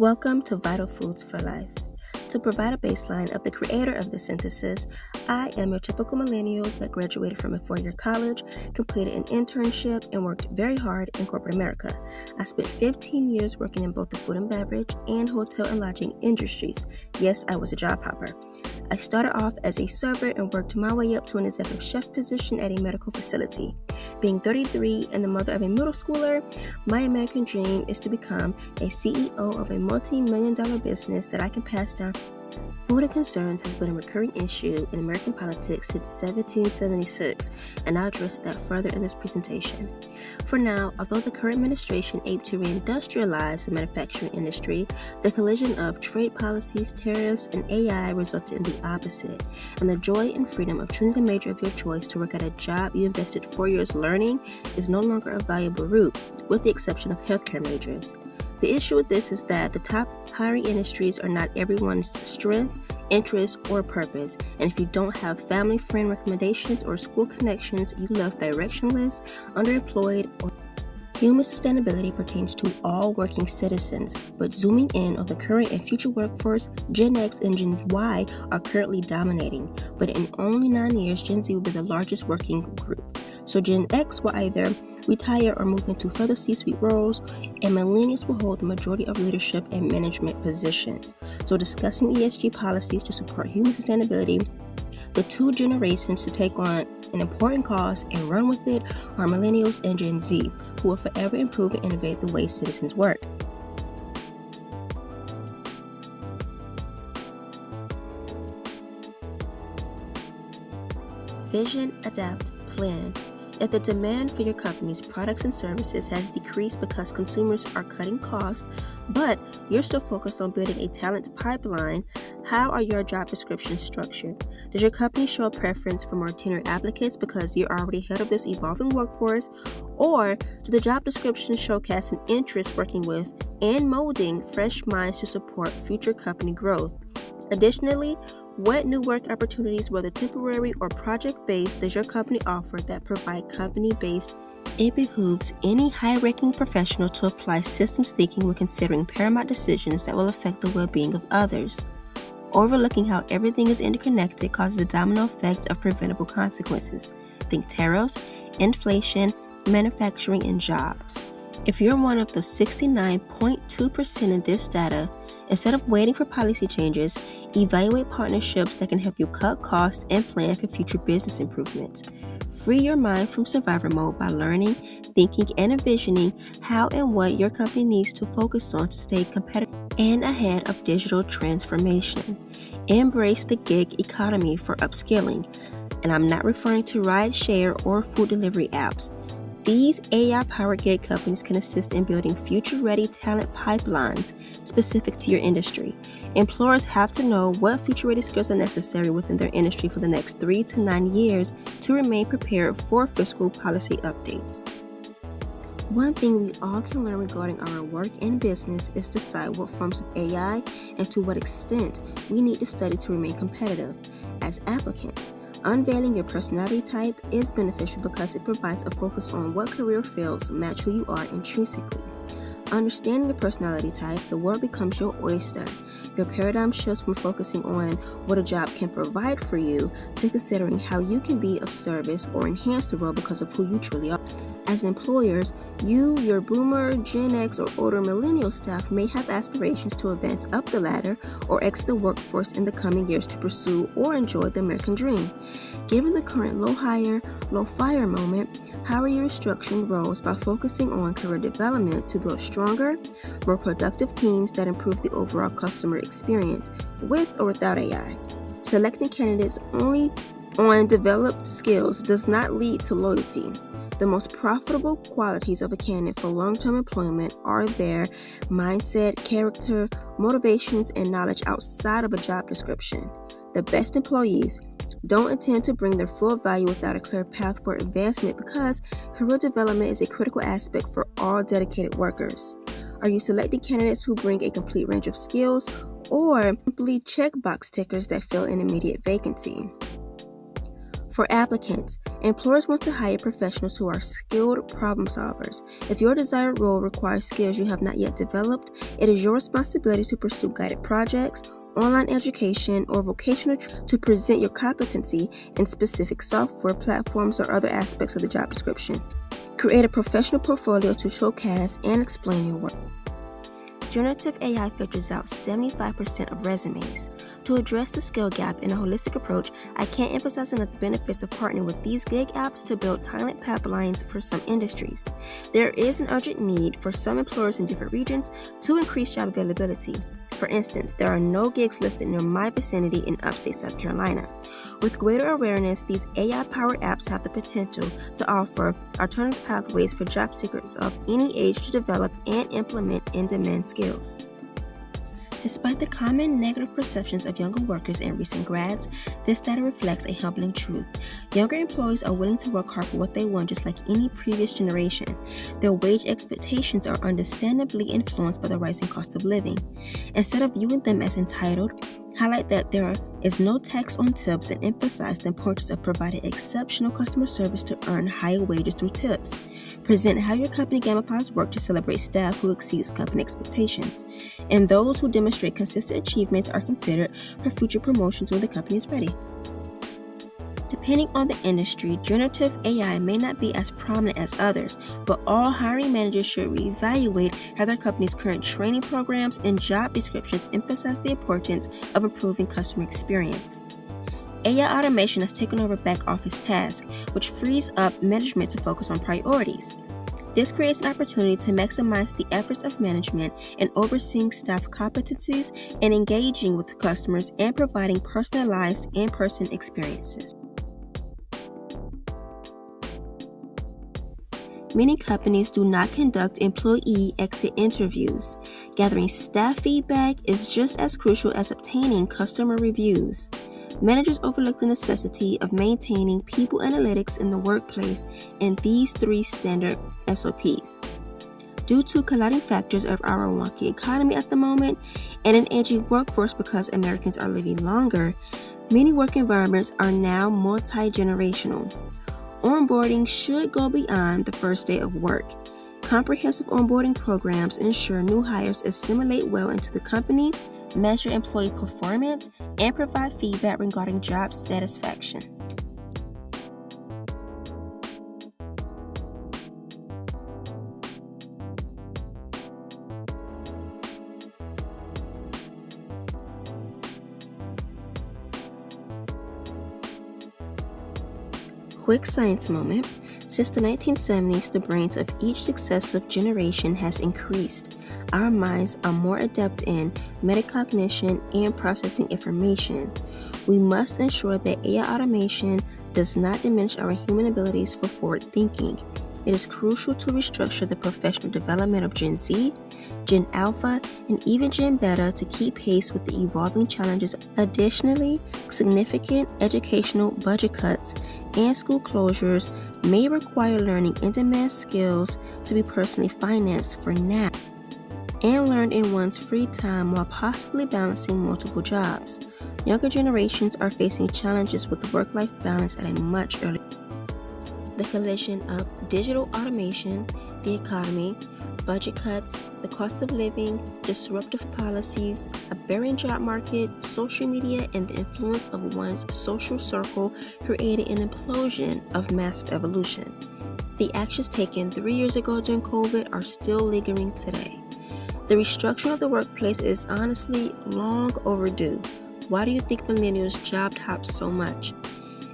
Welcome to Vital Foods for Life. To provide a baseline of the creator of this synthesis, I am your typical millennial that graduated from a 4-year college, completed an internship, and worked very hard in corporate America. I spent 15 years working in both the food and beverage and hotel and lodging industries. Yes, I was a job hopper. I started off as a server and worked my way up to an executive chef position at a medical facility. Being 33 and the mother of a middle schooler, my American dream is to become a CEO of a multi-million-dollar business that I can pass down. Food and concerns has been a recurring issue in American politics since 1776, and I'll address that further in this presentation. For now, although the current administration aimed to reindustrialize the manufacturing industry, the collision of trade policies, tariffs, and AI resulted in the opposite, and the joy and freedom of choosing the major of your choice to work at a job you invested 4 years learning is no longer a valuable route, with the exception of healthcare majors. The issue with this is that the top hiring industries are not everyone's strength, interest, or purpose, and if you don't have family, friend recommendations, or school connections, you left directionless, underemployed, or human sustainability pertains to all working citizens, but zooming in on the current and future workforce, Gen X and Gen Y are currently dominating, but in only 9 years, Gen Z will be the largest working group. So Gen X will either retire or move into further C-suite roles, and millennials will hold the majority of leadership and management positions. So discussing ESG policies to support human sustainability, the two generations to take on an important cause and run with it are millennials and Gen Z, who will forever improve and innovate the way citizens work. Vision, adapt, plan. If the demand for your company's products and services has decreased because consumers are cutting costs, but you're still focused on building a talent pipeline, how are your job descriptions structured? Does your company show a preference for more tenured applicants because you're already ahead of this evolving workforce? Or do the job descriptions showcase an interest working with and molding fresh minds to support future company growth? Additionally, what new work opportunities, whether temporary or project-based, does your company offer that provide company-based? It behooves any high-ranking professional to apply systems thinking when considering paramount decisions that will affect the well-being of others. Overlooking how everything is interconnected causes a domino effect of preventable consequences. Think tariffs, inflation, manufacturing, and jobs. If you're one of the 69.2% in this data, instead of waiting for policy changes, evaluate partnerships that can help you cut costs and plan for future business improvements. Free your mind from survivor mode by learning, thinking, and envisioning how and what your company needs to focus on to stay competitive and ahead of digital transformation. Embrace the gig economy for upskilling, and I'm not referring to ride-share or food delivery apps. These AI-powered gig companies can assist in building future-ready talent pipelines specific to your industry. Employers have to know what future-ready skills are necessary within their industry for the next 3 to 9 years to remain prepared for fiscal policy updates. One thing we all can learn regarding our work and business is decide what forms of AI and to what extent we need to study to remain competitive. As applicants, unveiling your personality type is beneficial because it provides a focus on what career fields match who you are intrinsically. Understanding your personality type, the world becomes your oyster. Your paradigm shifts from focusing on what a job can provide for you to considering how you can be of service or enhance the role because of who you truly are. As employers, you, your boomer, Gen X, or older millennial staff may have aspirations to advance up the ladder or exit the workforce in the coming years to pursue or enjoy the American dream. Given the current low hire, low fire moment, how are you restructuring roles by focusing on career development to build stronger, more productive teams that improve the overall customer experience with or without AI? Selecting candidates only on developed skills does not lead to loyalty. The most profitable qualities of a candidate for long-term employment are their mindset, character, motivations, and knowledge outside of a job description. The best employees don't intend to bring their full value without a clear path for advancement because career development is a critical aspect for all dedicated workers. Are you selecting candidates who bring a complete range of skills or simply checkbox tickers that fill an immediate vacancy? For applicants, employers want to hire professionals who are skilled problem solvers. If your desired role requires skills you have not yet developed, it is your responsibility to pursue guided projects, online education, or vocational to present your competency in specific software platforms or other aspects of the job description. Create a professional portfolio to showcase and explain your work. Generative AI filters out 75% of resumes. To address the skill gap in a holistic approach, I can't emphasize enough the benefits of partnering with these gig apps to build talent pipelines for some industries. There is an urgent need for some employers in different regions to increase job availability. For instance, there are no gigs listed near my vicinity in upstate South Carolina. With greater awareness, these AI-powered apps have the potential to offer alternative pathways for job seekers of any age to develop and implement in-demand skills. Despite the common negative perceptions of younger workers and recent grads, this data reflects a humbling truth. Younger employees are willing to work hard for what they want just like any previous generation. Their wage expectations are understandably influenced by the rising cost of living. Instead of viewing them as entitled, highlight that there is no tax on tips and emphasize the importance of providing exceptional customer service to earn higher wages through tips. Present how your company gamifies work to celebrate staff who exceeds company expectations, and those who demonstrate consistent achievements are considered for future promotions when the company is ready. Depending on the industry, generative AI may not be as prominent as others, but all hiring managers should reevaluate how their company's current training programs and job descriptions emphasize the importance of improving customer experience. AI automation has taken over back office tasks, which frees up management to focus on priorities. This creates an opportunity to maximize the efforts of management in overseeing staff competencies and engaging with customers and providing personalized in-person experiences. Many companies do not conduct employee exit interviews. Gathering staff feedback is just as crucial as obtaining customer reviews. Managers overlook the necessity of maintaining people analytics in the workplace in these 3 standard SOPs. Due to colliding factors of our wonky economy at the moment and an aging workforce because Americans are living longer, many work environments are now multi-generational. Onboarding should go beyond the first day of work. Comprehensive onboarding programs ensure new hires assimilate well into the company, measure employee performance, and provide feedback regarding job satisfaction. Quick science moment. Since the 1970s, the brains of each successive generation has increased. Our minds are more adept in metacognition and processing information. We must ensure that AI automation does not diminish our human abilities for forward thinking. It is crucial to restructure the professional development of Gen Z, Gen Alpha, and even Gen Beta to keep pace with the evolving challenges. Additionally, significant educational budget cuts and school closures may require learning in-demand skills to be personally financed for now and learned in one's free time while possibly balancing multiple jobs. Younger generations are facing challenges with work-life balance at a much earlier. The collision of digital automation, the economy, budget cuts, the cost of living, disruptive policies, a barren job market, social media, and the influence of one's social circle created an implosion of massive evolution. The actions taken 3 years ago during COVID are still lingering today. The restructuring of the workplace is honestly long overdue. Why do you think millennials job hop so much?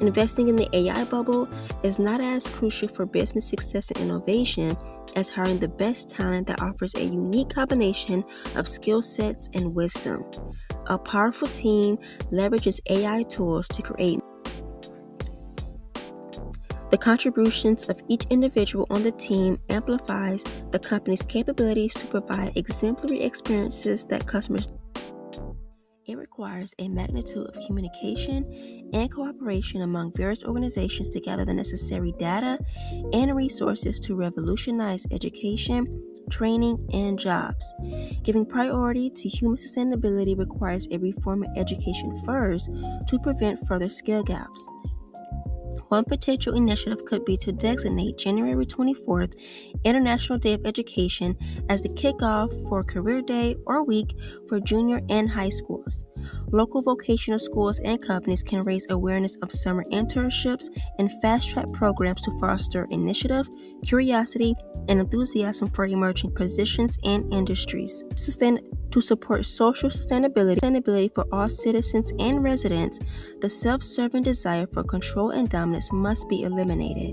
Investing in the AI bubble is not as crucial for business success and innovation as hiring the best talent that offers a unique combination of skill sets and wisdom. A powerful team leverages AI tools to create. The contributions of each individual on the team amplifies the company's capabilities to provide exemplary experiences that customers. It requires a magnitude of communication and cooperation among various organizations to gather the necessary data and resources to revolutionize education, training, and jobs. Giving priority to human sustainability requires a reform of education first to prevent further skill gaps. One potential initiative could be to designate January 24th, International Day of Education, as the kickoff for Career Day or Week for junior and high schools. Local vocational schools and companies can raise awareness of summer internships and fast-track programs to foster initiative, curiosity, and enthusiasm for emerging positions and industries. To support social sustainability for all citizens and residents, the self-serving desire for control and dominance must be eliminated.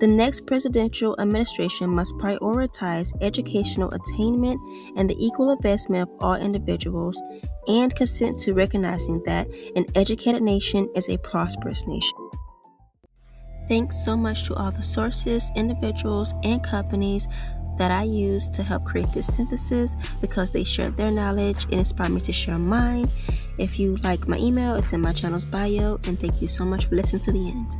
The next presidential administration must prioritize educational attainment and the equal investment of all individuals, and consent to recognizing that an educated nation is a prosperous nation. Thanks so much to all the sources, individuals, and companies that I use to help create this synthesis, because they shared their knowledge and inspired me to share mine. If you like my email, it's in my channel's bio, and thank you so much for listening to the end.